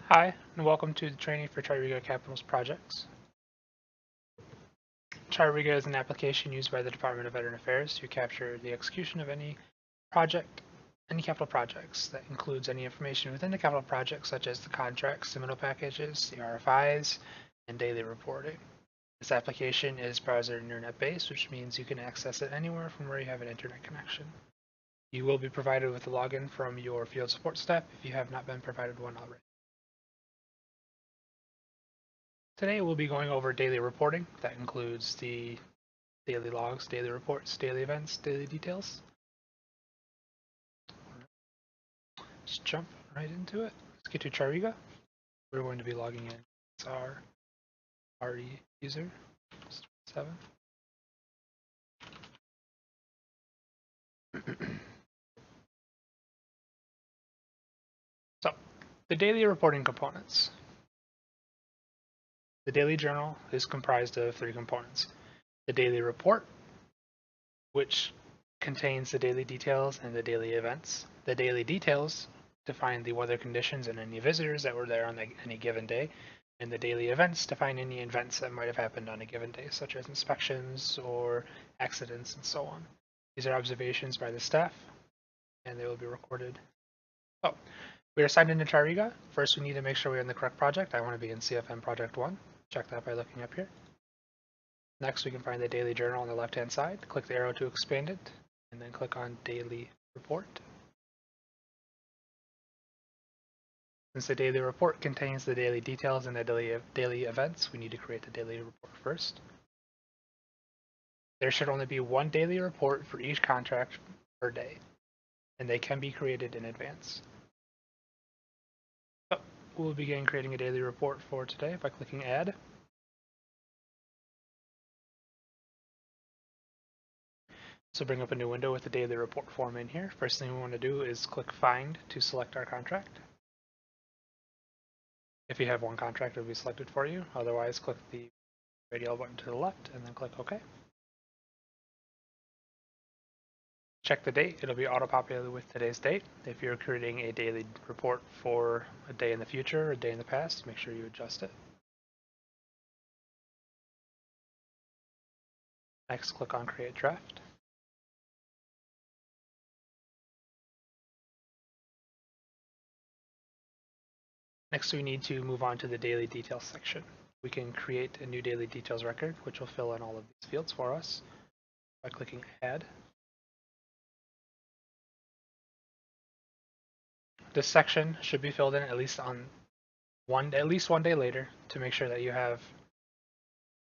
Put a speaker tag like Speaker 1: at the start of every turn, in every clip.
Speaker 1: Hi, and welcome to the training for Tririga Capital's projects. Tririga is an application used by the Department of Veteran Affairs to capture the execution of any capital projects. That includes any information within the capital project, such as the contracts, submittal packages, the RFIs, and daily reporting. This application is browser and internet-based, which means you can access it anywhere from where you have an internet connection. You will be provided with a login from your field support staff if you have not been provided one already. Today we'll be going over daily reporting. That includes the daily logs, daily reports, daily events, daily details. Let's jump right into it. Let's get to Chariga. We're going to be logging in as our RE user, 7. So, the daily reporting components. The daily journal is comprised of 3 components. The daily report, which contains the daily details and the daily events. The daily details define the weather conditions and any visitors that were there on any given day, and the daily events define any events that might have happened on a given day, such as inspections or accidents and so on. These are observations by the staff, and they will be recorded. Oh, we are signed into Tririga. First, we need to make sure we're in the correct project. I want to be in CFM Project 1. Check that by looking up here. Next, we can find the daily journal on the left-hand side. Click the arrow to expand it, and then click on Daily Report. Since the daily report contains the daily details and the daily events, we need to create the daily report first. There should only be one daily report for each contract per day, and they can be created in advance. So we'll begin creating a daily report for today by clicking Add. So bring up a new window with the daily report form in here. First thing we want to do is click Find to select our contract. If you have one contract, it will be selected for you. Otherwise, click the radial button to the left and then click OK. Check the date. It'll be auto-populated with today's date. If you're creating a daily report for a day in the future or a day in the past, make sure you adjust it. Next, click on Create Draft. Next, we need to move on to the daily details section. We can create a new daily details record, which will fill in all of these fields for us by clicking Add. This section should be filled in at least one day later to make sure that you have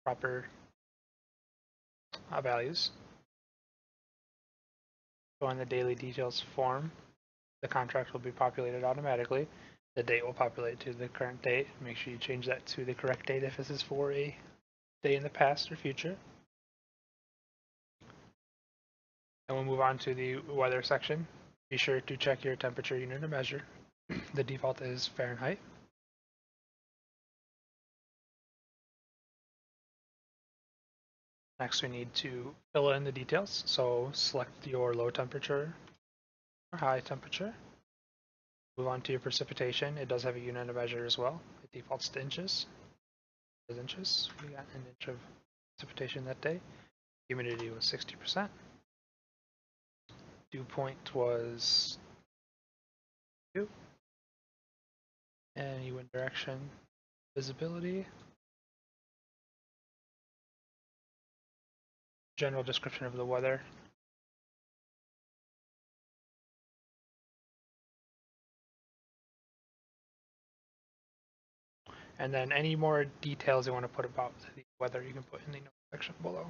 Speaker 1: proper values. So in the daily details form, the contract will be populated automatically. The date will populate to the current date. Make sure you change that to the correct date if this is for a day in the past or future. And we'll move on to the weather section. Be sure to check your temperature unit of measure. The default is Fahrenheit. Next, we need to fill in the details. So select your low temperature or high temperature. Move on to your precipitation. It does have a unit of measure as well. It defaults to inches. Inches. We got an inch of precipitation that day. Humidity was 60%. Dew point was 2. And wind direction, visibility. General description of the weather. And then any more details you want to put about the weather, you can put in the notes section below.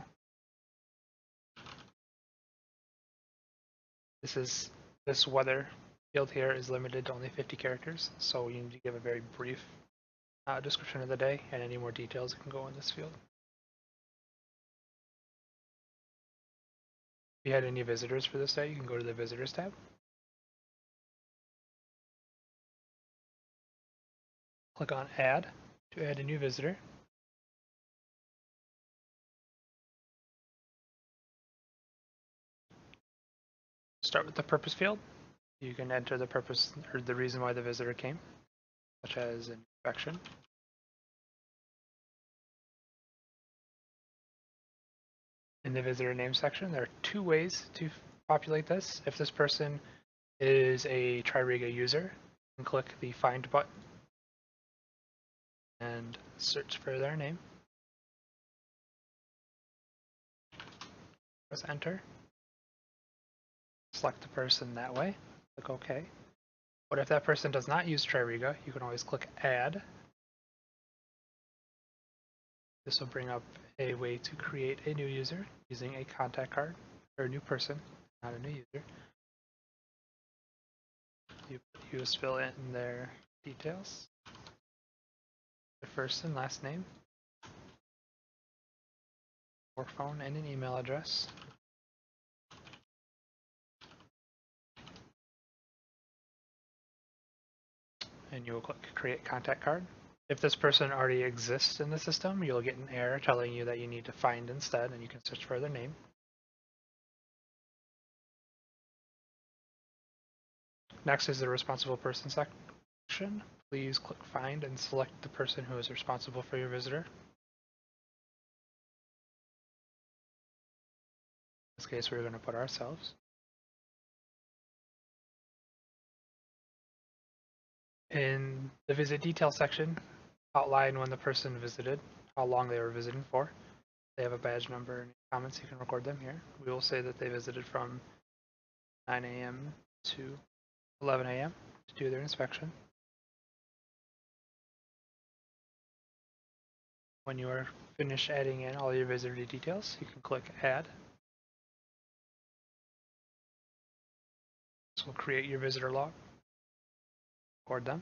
Speaker 1: This weather field here is limited to only 50 characters, so you need to give a very brief description of the day, and any more details can go in this field. If you had any visitors for this day, you can go to the Visitors tab. Click on Add to add a new visitor. Start with the purpose field. You can enter the purpose or the reason why the visitor came, such such as an infection. In the visitor name section, there are two ways to populate this. If this person is a TRIRIGA user, you can click the Find button and search for their name. Press Enter. Select the person that way. Click OK. But if that person does not use TRIRIGA, you can always click Add. This will bring up a way to create a new user using a contact card, or a new person, not a new user. You just fill in their details, their first and last name, work phone, and an email address. And you will click Create Contact Card. If this person already exists in the system, you'll get an error telling you that you need to find instead, and you can search for their name. Next is the Responsible Person section. Please click Find and select the person who is responsible for your visitor. In this case, we're going to put ourselves. In the Visit Details section, outline when the person visited, how long they were visiting for. They have a badge number and comments, you can record them here. We will say that they visited from 9 a.m. to 11 a.m. to do their inspection. When you are finished adding in all your visitor details, you can click Add. This will create your visitor log. Record them.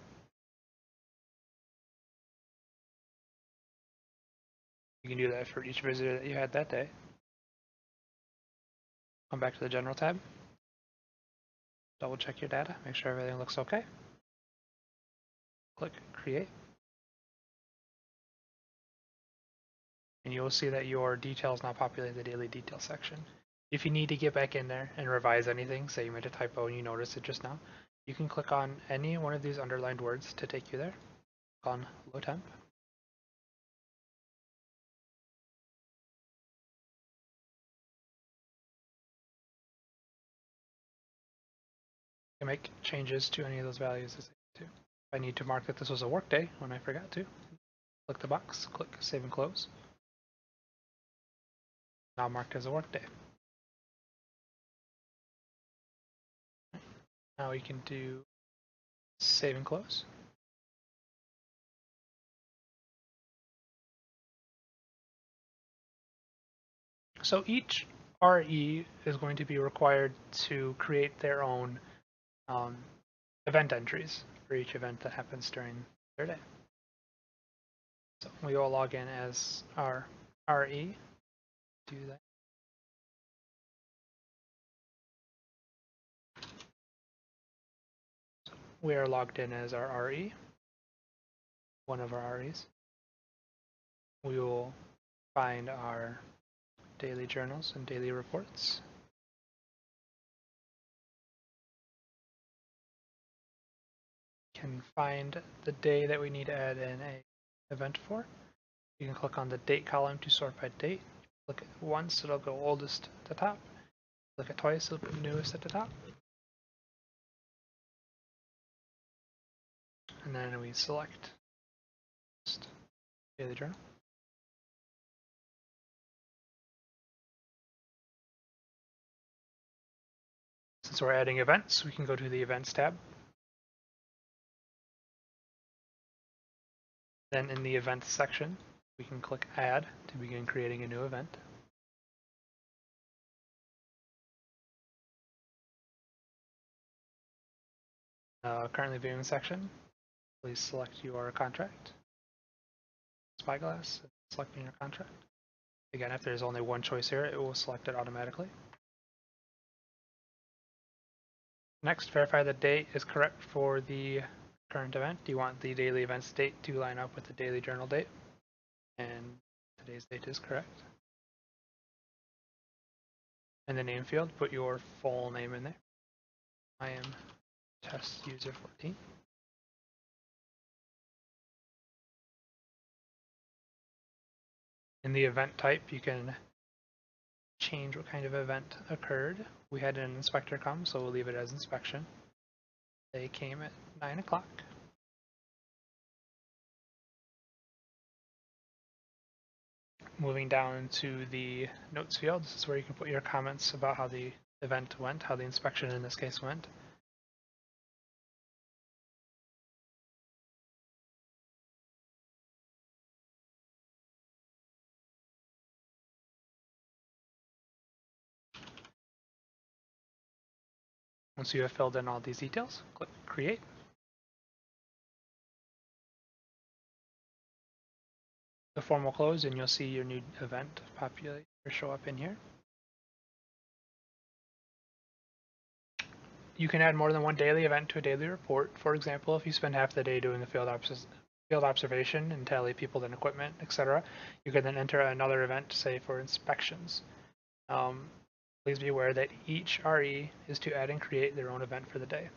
Speaker 1: You can do that for each visitor that you had that day. Come back to the General tab. Double check your data, make sure everything looks okay. Click Create. And you will see that your details now populate the daily detail section. If you need to get back in there and revise anything, say you made a typo and you noticed it just now, you can click on any one of these underlined words to take you there. Click on Low Temp. You can make changes to any of those values as I need to. If I need to mark that this was a work day when I forgot to, click the box, click Save and Close. Now marked as a work day. Now we can do Save and Close. So each RE is going to be required to create their own event entries for each event that happens during their day. So we will log in as our RE. Do that. So we are logged in as our RE, one of our REs. We will find our daily journals and daily reports. Can find the day that we need to add in a event for. You can click on the date column to sort by date. Click it once, it'll go oldest at the top. Click it twice, it'll put newest at the top. And then we select daily journal. Since we're adding events, we can go to the Events tab. Then in the Events section, we can click Add to begin creating a new event. Currently viewing section, please select your contract. Spyglass, selecting your contract. Again, if there's only one choice here, it will select it automatically. Next, verify the date is correct for the current event. You want the daily events date to line up with the daily journal date, and today's date is correct. In the name field, put your full name in there. I am test user 14. In the event type, you can change what kind of event occurred. We had an inspector come, so we'll leave it as inspection. They came at 9 o'clock. Moving down to the notes field, this is where you can put your comments about how the event went, how the inspection in this case went. Once you have filled in all these details, click Create. The form will close and you'll see your new event populate or show up in here. You can add more than one daily event to a daily report. For example, if you spend half the day doing a field observation and tally people and equipment, etc., you can then enter another event, say for inspections. Please be aware that each RE is to add and create their own event for the day.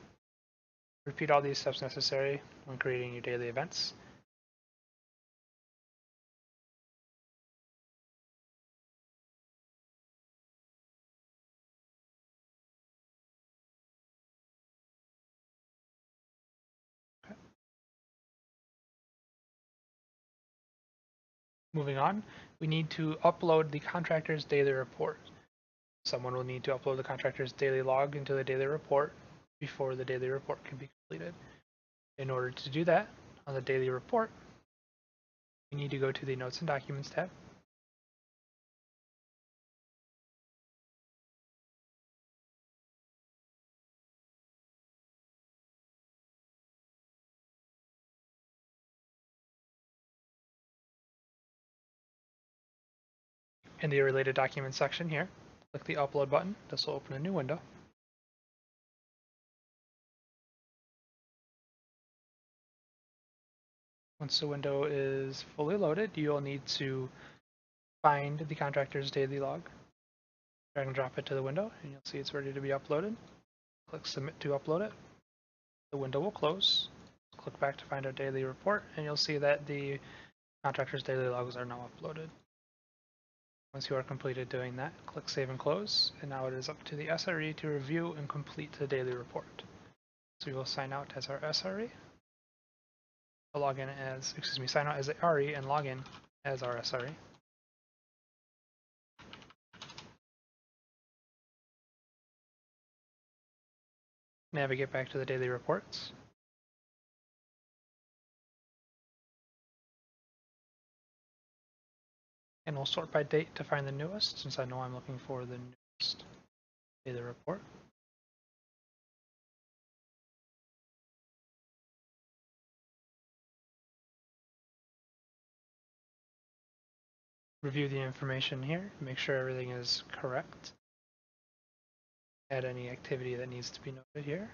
Speaker 1: Repeat all these steps necessary when creating your daily events. Okay. Moving on, we need to upload the contractor's daily report. Someone will need to upload the contractor's daily log into the daily report before the daily report can be completed. In order to do that, on the daily report, we need to go to the Notes and Documents tab. In the related documents section here, click the Upload button. This will open a new window. Once the window is fully loaded, you'll need to find the contractor's daily log. Drag and drop it to the window, and you'll see it's ready to be uploaded. Click Submit to upload it. The window will close. Click back to find our daily report, and you'll see that the contractor's daily logs are now uploaded. Once you are completed doing that, click Save and Close, and now it is up to the SRE to review and complete the daily report. So we will sign out as our SRE. Log in as, sign out as a RE and log in as our SRE. Navigate back to the daily reports. And we'll sort by date to find the newest, since I know I'm looking for the newest daily report. Review the information here, make sure everything is correct. Add any activity that needs to be noted here.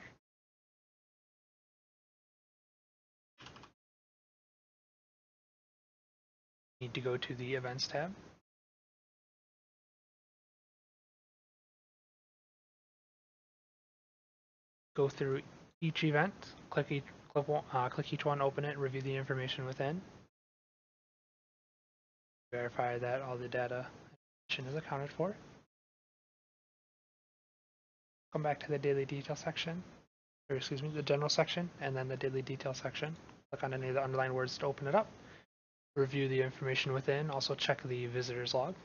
Speaker 1: Need to go to the Events tab. Go through each event, click each one, open it, review the information within. Verify that all the data is accounted for. Come back to the daily detail section, or excuse me, the general section, and then the daily detail section. Click on any of the underlined words to open it up. Review the information within. Also check the visitor's log.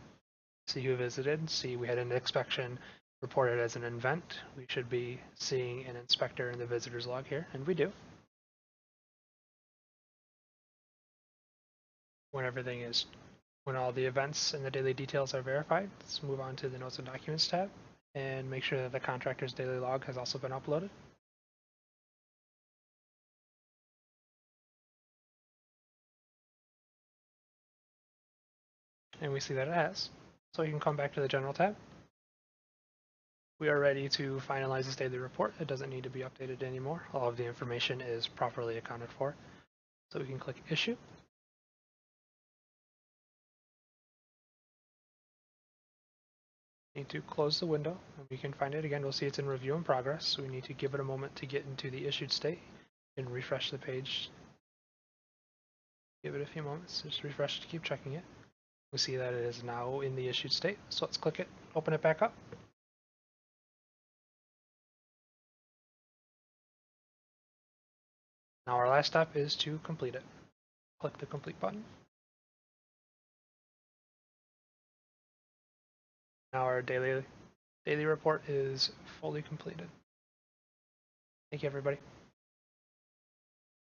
Speaker 1: See who visited. See we had an inspection reported as an event. We should be seeing an inspector in the visitor's log here, and we do. When all the events and the daily details are verified, let's move on to the Notes and Documents tab and make sure that the contractor's daily log has also been uploaded. And we see that it has. So you can come back to the General tab. We are ready to finalize this daily report. It doesn't need to be updated anymore. All of the information is properly accounted for. So we can click Issue. Need to close the window, and we can find it again. We'll see it's in review in progress, so we need to give it a moment to get into the issued state and refresh the page. Give it a few moments, just refresh to keep checking it. We see that it is now in the issued state. So let's click it, open it back up. Now our last step is to complete it. Click the complete button. Now our daily report is fully completed. Thank you, everybody.